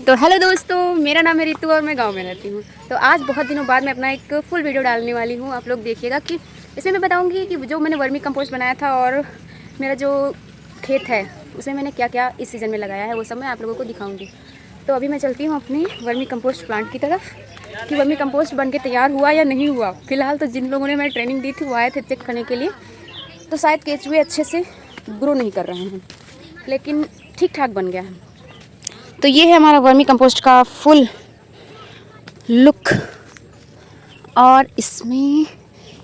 तो हेलो दोस्तों, मेरा नाम है रितु और मैं गांव में रहती हूँ। तो आज बहुत दिनों बाद मैं अपना एक फुल वीडियो डालने वाली हूँ। आप लोग देखिएगा कि इसमें मैं बताऊँगी कि जो मैंने वर्मी कंपोस्ट बनाया था और मेरा जो खेत है उसमें मैंने क्या क्या इस सीज़न में लगाया है वो सब मैं आप लोगों को दिखाऊँगी। तो अभी मैं चलती हूँ अपनी वर्मी कंपोस्ट प्लांट की तरफ कि वर्मी कंपोस्ट बन के तैयार हुआ या नहीं हुआ। फ़िलहाल तो जिन लोगों ने मैं ट्रेनिंग दी थी वो आए थे चेक करने के लिए, तो शायद केचुए अच्छे से ग्रो नहीं कर रहे हैं, लेकिन ठीक ठाक बन गया है। तो ये है हमारा वर्मी कंपोस्ट का फुल लुक। और इसमें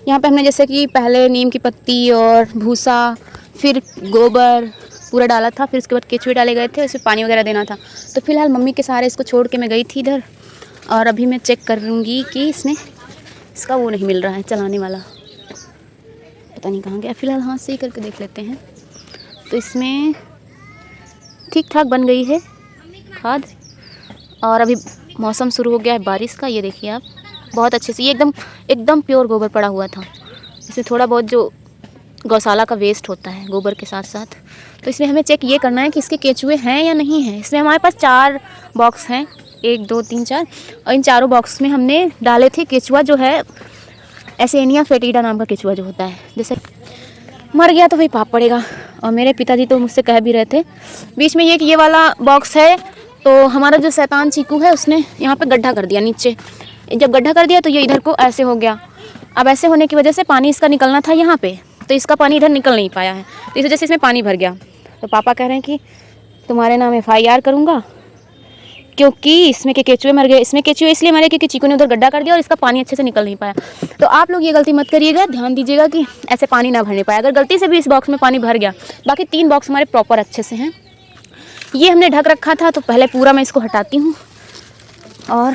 यहाँ पे हमने जैसे कि पहले नीम की पत्ती और भूसा, फिर गोबर पूरा डाला था, फिर उसके बाद केचुए डाले गए थे, उसमें पानी वगैरह देना था। तो फिलहाल मम्मी के सहारे इसको छोड़ के मैं गई थी इधर, और अभी मैं चेक करूँगी कि इसमें इसका वो नहीं मिल रहा है चलाने वाला, पता नहीं कहाँ गया। फ़िलहाल हाथ से ही करके देख लेते हैं। तो इसमें ठीक ठाक बन गई है खाद, और अभी मौसम शुरू हो गया है बारिश का। ये देखिए आप, बहुत अच्छे से ये एकदम प्योर गोबर पड़ा हुआ था। इसमें थोड़ा बहुत जो गौशाला का वेस्ट होता है गोबर के साथ साथ, तो इसमें हमें चेक ये करना है कि इसके केचुए हैं या नहीं हैं। इसमें हमारे पास 4 बॉक्स हैं, 1 2 3 4, और इन चारों बॉक्स में हमने डाले थे केचुआ जो है एसेनिया फेटिडा नाम का केचुआ जो होता है। जैसे मर गया तो भाई पाप पड़ेगा। और मेरे पिताजी तो मुझसे कह भी रहे थे बीच में ये वाला बॉक्स है, तो हमारा जो शैतान चीकू है उसने यहाँ पे गड्ढा कर दिया नीचे। जब गड्ढा कर दिया तो ये इधर को ऐसे हो गया। अब ऐसे होने की वजह से पानी इसका निकलना था यहाँ पे, तो इसका पानी इधर निकल नहीं पाया है, तो इस वजह से इसमें पानी भर गया। तो पापा कह रहे हैं कि तुम्हारे नाम FIR करूँगा, क्योंकि इसमें के केचुए मर गए। इसमें केचुए इसलिए मरे क्योंकि चीकू ने उधर गड्ढा कर दिया और इसका पानी अच्छे से निकल नहीं पाया। तो आप लोग ये गलती मत करिएगा, ध्यान दीजिएगा कि ऐसे पानी ना भरने पाए। अगर गलती से भी इस बॉक्स में पानी भर गया, बाकी 3 बॉक्स हमारे प्रॉपर अच्छे से हैं। ये हमने ढक रखा था, तो पहले पूरा मैं इसको हटाती हूँ। और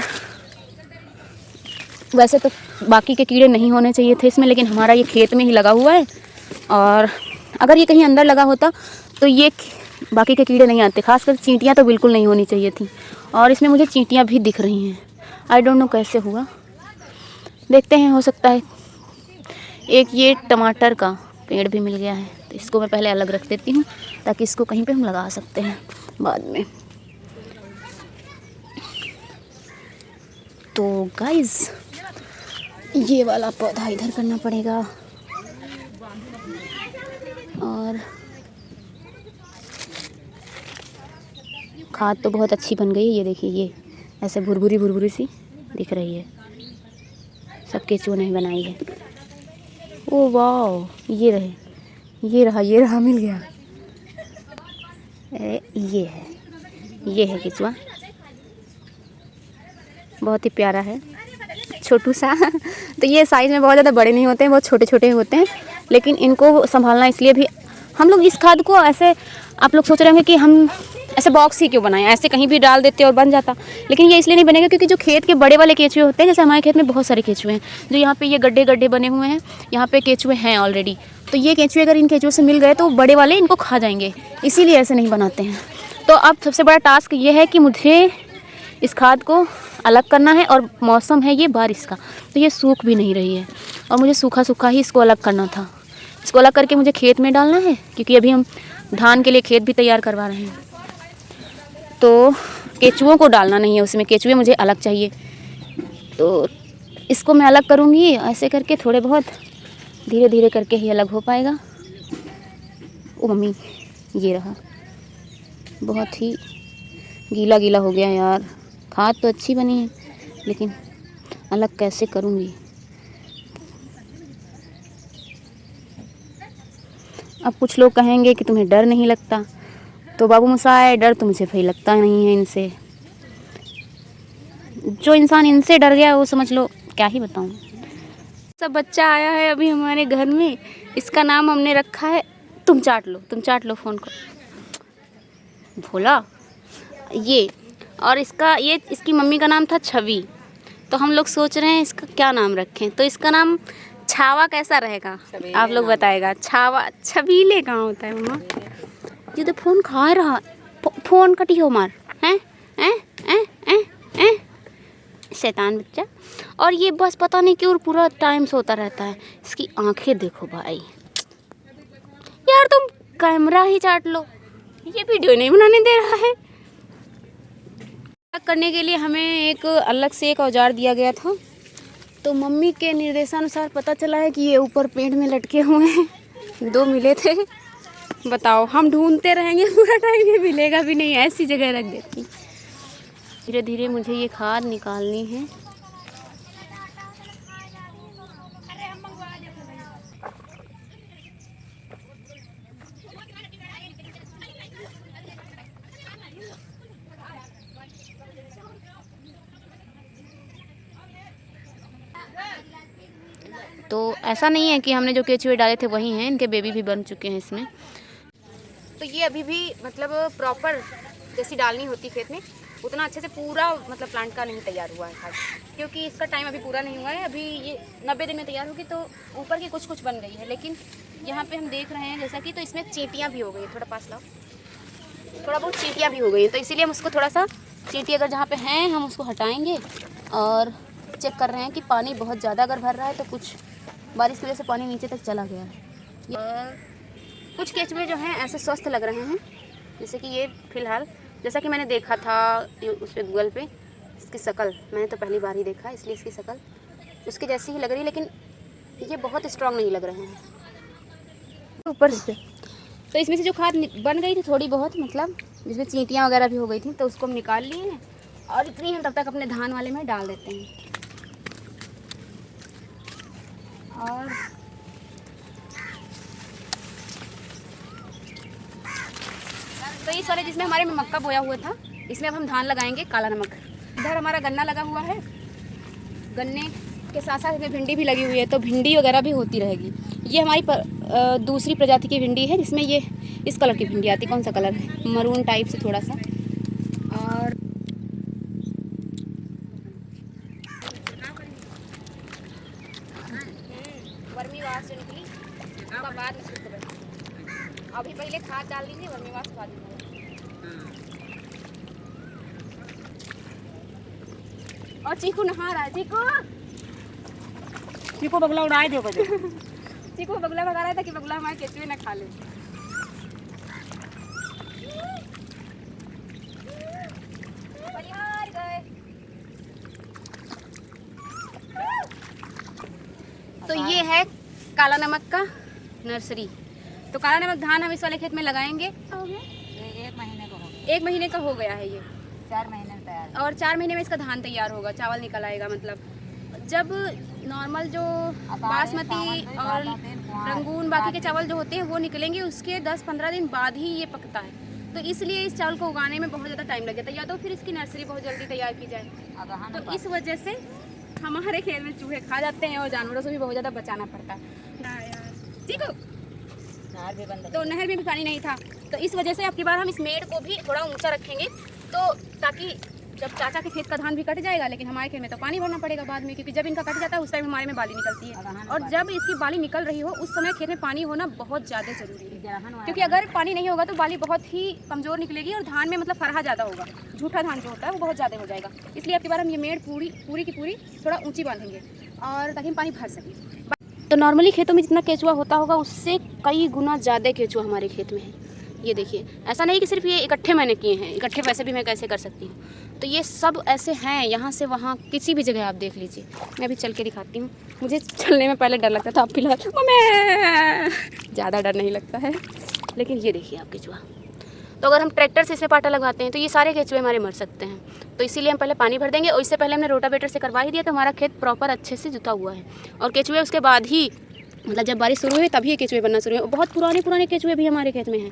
वैसे तो बाकी के कीड़े नहीं होने चाहिए थे इसमें, लेकिन हमारा ये खेत में ही लगा हुआ है, और अगर ये कहीं अंदर लगा होता तो ये बाकी के कीड़े नहीं आते। खासकर चींटियाँ तो बिल्कुल नहीं होनी चाहिए थी, और इसमें मुझे चींटियाँ भी दिख रही हैं। आई डोंट नो कैसे हुआ, देखते हैं, हो सकता है। एक ये टमाटर का पेड़ भी मिल गया है, तो इसको मैं पहले अलग रख देती हूँ ताकि इसको कहीं पे हम लगा सकते हैं बाद में। तो गाइस ये वाला पौधा इधर करना पड़ेगा, और खाद तो बहुत अच्छी बन गई है। ये देखिए, ये ऐसे भुरभुरी सी दिख रही है, सब केचुओं ने बनाई है। ओ वाह, ये रहा मिल गया। ये है केचुआ, बहुत ही प्यारा है, छोटू सा। तो ये साइज़ में बहुत ज़्यादा बड़े नहीं होते हैं, बहुत छोटे छोटे होते हैं, लेकिन इनको संभालना इसलिए भी हम लोग इस खाद को ऐसे, आप लोग सोच रहे होंगे कि हम ऐसे बॉक्स ही क्यों बनाएं, ऐसे कहीं भी डाल देते और बन जाता। लेकिन ये इसलिए नहीं बनेगा क्योंकि जो खेत के बड़े वाले केचुए होते हैं, जैसे हमारे खेत में बहुत सारे केचुए हैं, जो यहाँ पे ये गड्ढे बने हुए हैं, यहाँ पे केचुए हैं ऑलरेडी। तो ये केचुए अगर इन केचुओं से मिल गए तो बड़े वाले इनको खा जाएंगे, इसीलिए ऐसे नहीं बनाते हैं। तो अब सबसे बड़ा टास्क ये है कि मुझे इस खाद को अलग करना है, और मौसम है ये बारिश का, तो ये सूख भी नहीं रही है, और मुझे सूखा सूखा ही इसको अलग करना था। इसको अलग करके मुझे खेत में डालना है, क्योंकि अभी हम धान के लिए खेत भी तैयार करवा रहे हैं। तो केचुओं को डालना नहीं है उसमें, केचुए मुझे अलग चाहिए। तो इसको मैं अलग करूँगी ऐसे करके, थोड़े बहुत धीरे धीरे करके ही अलग हो पाएगा। ओ मम्मी, ये रहा, बहुत ही गीला गीला हो गया यार। खाद तो अच्छी बनी है, लेकिन अलग कैसे करूँगी। अब कुछ लोग कहेंगे कि तुम्हें डर नहीं लगता, तो बाबू मुसाए, डर तो मुझे भाई लगता नहीं है इनसे। जो इंसान इनसे डर गया वो समझ लो क्या ही बताऊँ। सब बच्चा आया है अभी हमारे घर में, इसका नाम हमने रखा है, तुम चाट लो फ़ोन को, भोला ये। और इसकी मम्मी का नाम था छवि। तो हम लोग सोच रहे हैं इसका क्या नाम रखें, तो इसका नाम छावा कैसा रहेगा आप लोग बताएगा। छावा, छबीले कहाँ होता है मम्मा? ये तो फ़ोन खा रहा, फ़ोन कटी हो मार, हैं शैतान बच्चा। और ये बस पता नहीं क्यों पूरा टाइम सोता रहता है। इसकी आंखें देखो भाई, यार तुम कैमरा ही चाट लो। ये वीडियो नहीं बनाने दे रहा है। करने के लिए हमें एक अलग से एक औजार दिया गया था, तो मम्मी के निर्देशानुसार पता चला है कि ये ऊपर पेड़ में लटके हुए हैं। 2 मिले थे। बताओ, हम ढूंढते रहेंगे पूरा टाइम, ये मिलेगा भी नहीं, ऐसी जगह रख देती। धीरे धीरे मुझे ये खाद निकालनी है। तो ऐसा नहीं है कि हमने जो केचुए डाले थे वही हैं, इनके बेबी भी बन चुके हैं इसमें। तो ये अभी भी मतलब प्रॉपर जैसी डालनी होती खेत में उतना अच्छे से पूरा मतलब प्लांट का नहीं तैयार हुआ है खाद, क्योंकि इसका टाइम अभी पूरा नहीं हुआ है। अभी ये 90 दिन में तैयार होगी, तो ऊपर की कुछ बन गई है, लेकिन यहाँ पे हम देख रहे हैं जैसा कि, तो इसमें चींटियाँ भी हो गई है। थोड़ा पास लाओ, थोड़ा बहुत चींटियाँ भी हो गई है, तो इसीलिए हम उसको थोड़ा सा चींटी अगर जहाँ पे हैं हम उसको हटाएंगे। और चेक कर रहे हैं कि पानी बहुत ज़्यादा अगर भर रहा है तो कुछ बारिश की वजह से पानी नीचे तक चला गया है। कुछ केचुए जो हैं ऐसे स्वस्थ लग रहे हैं, जैसे कि ये फ़िलहाल, जैसा कि मैंने देखा था उस पर गूगल पे, इसकी शक्ल मैंने तो पहली बार ही देखा, इसलिए इसकी शक्ल उसके जैसी ही लग रही है, लेकिन ये बहुत स्ट्रांग नहीं लग रहे हैं ऊपर से। तो इसमें से जो खाद बन गई थी थोड़ी बहुत, मतलब जिसमें चींटियाँ वगैरह भी हो गई थी, तो उसको हम निकाल लिए हैं और इतनी हम तब तक अपने धान वाले में डाल देते हैं। और तो इस वाले जिसमें हमारे में मक्का बोया हुआ था, इसमें अब हम धान लगाएंगे काला नमक। इधर हमारा गन्ना लगा हुआ है, गन्ने के साथ साथ इसमें भिंडी भी लगी हुई है, तो भिंडी वगैरह भी होती रहेगी। ये हमारी दूसरी प्रजाति की भिंडी है, जिसमें ये इस कलर की भिंडी आती है। कौन सा कलर है? मरून टाइप से थोड़ा सा। और वर्मीवाश जो निकली उसका बाद में सूख गई। अभी पहले खाद डाल दीजिए, वर्मीवाश खा दीजिए। और चीकू नहा रहा है। चीकू बगुला उड़ाए दो बजे। चीकू बगुला भगा रहा था कि बगुला हमारे केचुए न खा ले। तो ये है काला नमक का नर्सरी। तो काला नमक धान हम इस वाले खेत में लगाएंगे। 1 महीने का हो गया। 1 महीने का हो गया है ये। 4 महीने में तैयार। और 4 महीने में इसका धान तैयार होगा, चावल निकल आएगा। मतलब जब नॉर्मल जो बासमती और रंगून बाकी के चावल जो होते हैं वो निकलेंगे, उसके 10-15 दिन बाद ही ये पकता है। तो इसलिए इस चावल को उगाने में बहुत ज़्यादा टाइम लग जाता है, या तो फिर इसकी नर्सरी बहुत जल्दी तैयार की जाए। तो इस वजह से हमारे खेत में चूहे खा जाते हैं और जानवरों से भी बहुत ज़्यादा बचाना पड़ता है। ठीक हो? तो नहर में भी पानी नहीं था, तो इस वजह से अब की बार हम इस मेड़ को भी थोड़ा ऊंचा रखेंगे, तो ताकि जब चाचा के खेत का धान भी कट जाएगा, लेकिन हमारे खेत में तो पानी भरना पड़ेगा बाद में, क्योंकि जब इनका कट जाता है उस टाइम हमारे में बाली निकलती है। और जब इसकी बाली निकल रही हो उस समय खेत में पानी होना बहुत ज़्यादा ज़रूरी है, क्योंकि अगर पानी नहीं होगा तो बाली बहुत ही कमज़ोर निकलेगी और धान में मतलब फरहा ज़्यादा होगा, झूठा धान जो होता है वो बहुत ज़्यादा हो जाएगा। इसलिए अब की बार हम ये मेड़ पूरी की पूरी थोड़ा ऊँची बांधेंगे, और ताकि हम पानी भर सकें। तो नॉर्मली खेतों में जितना केचुआ होता होगा उससे कई गुना ज़्यादा केचुआ हमारे खेत में है। ये देखिए, ऐसा नहीं कि सिर्फ ये इकट्ठे मैंने किए हैं, इकट्ठे वैसे भी मैं कैसे कर सकती हूँ। तो ये सब ऐसे हैं, यहाँ से वहाँ किसी भी जगह आप देख लीजिए। मैं अभी चल के दिखाती हूँ। मुझे चलने में पहले डर लगता था, अब फिलहाल ज़्यादा डर नहीं लगता है। लेकिन ये देखिए आप केचुआ, तो अगर हम ट्रैक्टर से इसमें पाटा लगाते हैं तो ये सारे केचुए हमारे मर सकते हैं। तो इसीलिए हम पहले पानी भर देंगे, और इससे पहले हमने रोटावेटर से करवा ही दिया, तो हमारा खेत प्रॉपर अच्छे से जुता हुआ है। और केचुए उसके बाद ही, मतलब जब बारिश शुरू हुई तभी ये केचुए बनना शुरू हुए। बहुत पुराने केचुए भी हमारे खेत में हैं,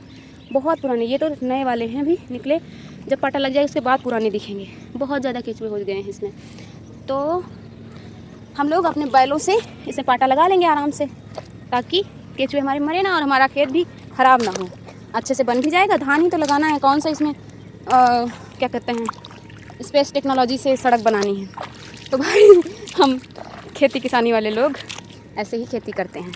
बहुत पुराने। ये तो नए वाले हैं भी निकले, जब पाटा लग जाए उसके बाद पुराने दिखेंगे। बहुत ज़्यादा केचुए हो गए हैं इसमें। तो हम लोग अपने बैलों से इसे पाटा लगा लेंगे आराम से, ताकि केचुए हमारे मरे ना और हमारा खेत भी ख़राब ना हो। अच्छे से बन भी जाएगा। धान ही तो लगाना है, कौन सा इसमें क्या कहते हैं, स्पेस टेक्नोलॉजी से सड़क बनानी है। तो भाई हम खेती किसानी वाले लोग ऐसे ही खेती करते हैं।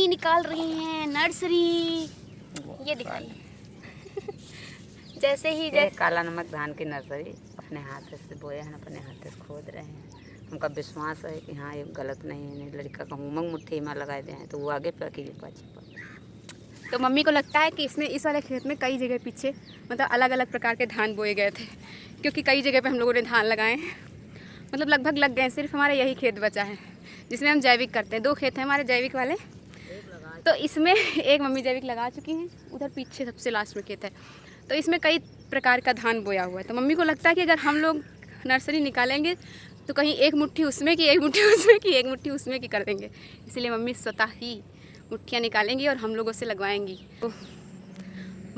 निकाल रही हैं नर्सरी, ये दिखाइए। जैसे ही ये काला नमक धान की नर्सरी अपने हाथ से बोए हैं, अपने हाथ से खोद रहे हैं। हमका विश्वास है कि हाँ ये गलत नहीं है, लड़का का उमंग मुट्ठी में लगाए दे हैं तो वो आगे पकी पाछे। तो मम्मी को लगता है कि इसमें इस वाले खेत में कई जगह पीछे मतलब अलग अलग प्रकार के धान बोए गए थे, क्योंकि कई जगह पे हम लोगों ने धान लगाए हैं, मतलब लगभग लग गए। सिर्फ हमारा यही खेत बचा है जिसमें हम जैविक करते हैं। 2 खेत हैं हमारे जैविक वाले, तो इसमें एक मम्मी जैविक लगा चुकी हैं, उधर पीछे सबसे लास्ट में खेत है। तो इसमें कई प्रकार का धान बोया हुआ है। तो मम्मी को लगता है कि अगर हम लोग नर्सरी निकालेंगे तो कहीं एक मुट्ठी उसमें की, एक मुट्ठी उसमें की, एक मुट्ठी उसमें की कर देंगे। इसलिए मम्मी स्वतः ही मुट्ठियाँ निकालेंगी और हम लोगों से लगवाएंगी। तो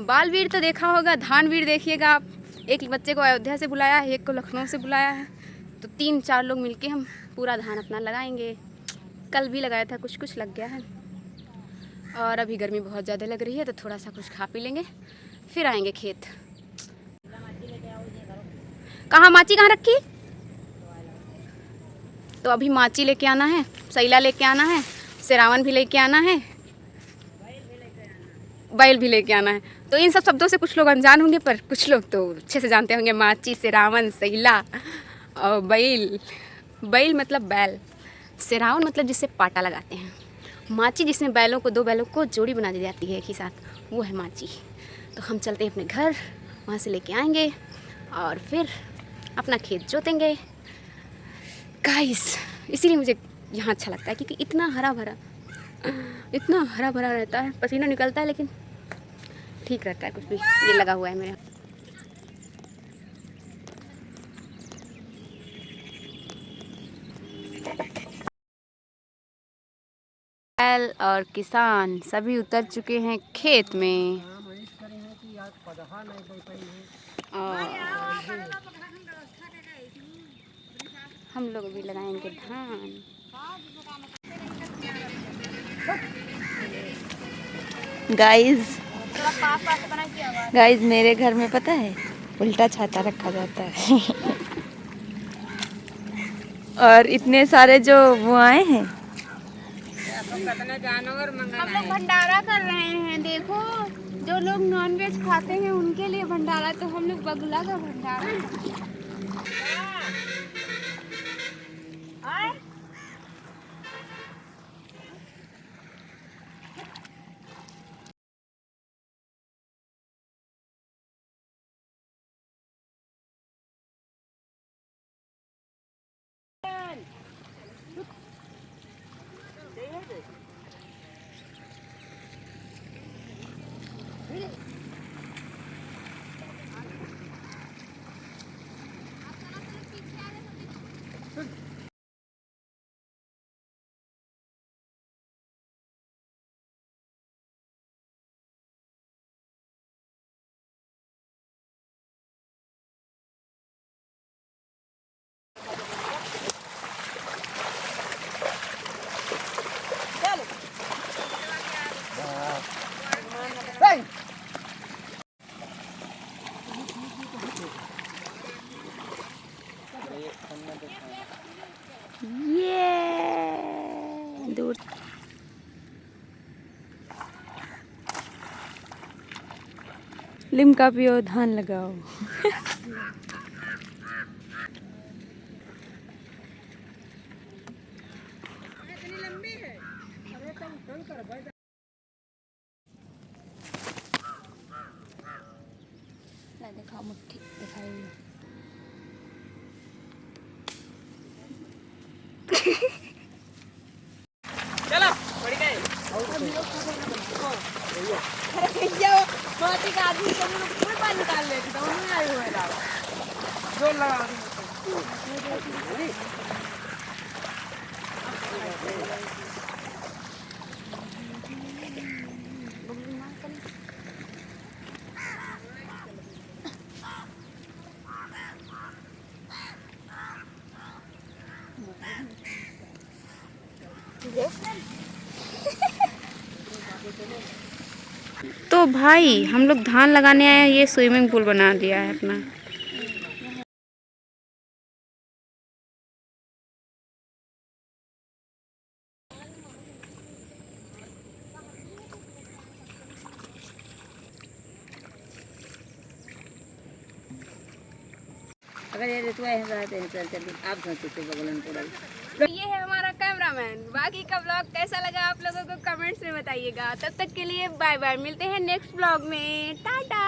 बाल वीर तो देखा होगा, धान वीर देखिएगा आप। एक बच्चे को अयोध्या से बुलाया है, एक को लखनऊ से बुलाया है, तो 3-4 लोग मिलके हम पूरा धान अपना लगाएंगे। कल भी लगाया था, कुछ कुछ लग गया है। और अभी गर्मी बहुत ज़्यादा लग रही है तो थोड़ा सा कुछ खा पी लेंगे, फिर आएंगे खेत। कहाँ माची कहाँ रखी? तो अभी माची लेके आना है, सैला लेके आना है, सेरावन भी लेके आना है, बैल भी लेके आना है। तो इन सब शब्दों से कुछ लोग अनजान होंगे, पर कुछ लोग तो अच्छे से जानते होंगे। माची, सेरावन, सैला और बैल। बैल मतलब बैल, सेरावन मतलब जिससे पाटा लगाते हैं, माची जिसमें बैलों को 2 बैलों को जोड़ी बना दी जाती है एक ही साथ, वो है माची। तो हम चलते हैं अपने घर, वहाँ से लेके आएंगे और फिर अपना खेत जोतेंगे गाइस। इसीलिए मुझे यहाँ अच्छा लगता है क्योंकि इतना हरा भरा रहता है। पसीना निकलता है लेकिन ठीक रहता है। कुछ भी ये लगा हुआ है मेरे बैल और किसान सभी उतर चुके हैं खेत में। और हम लोग भी लगाएंगे धान। गाइस मेरे घर में पता है उल्टा छाता रखा जाता है और इतने सारे जो वो आए हैं, हम लोग भंडारा कर रहे हैं। देखो, जो लोग नॉनवेज खाते हैं उनके लिए भंडारा, तो हम लोग बगुला का भंडारा। ये दूर लिमका पियो, धान लगाओ। देखा मुट्ठी दिखाई। चलो बढ़ गए। अरे भैया मोती का आदमी को पूरे पानी निकाल लेती तो उन्होंने आए हुए ना जोर लगा तो भाई हम लोग धान लगाने आए, ये स्विमिंग पूल बना दिया है अपना। अगर ये तो है रहते हैं चल चल आप सोचते थे बगलन पूरा तो ये है हमारा कैमरामैन। बाकी का ब्लॉग कैसा लगा आप लोगों को कमेंट्स में बताइएगा। तब तक के लिए बाय बाय, मिलते हैं नेक्स्ट ब्लॉग में। टाटा।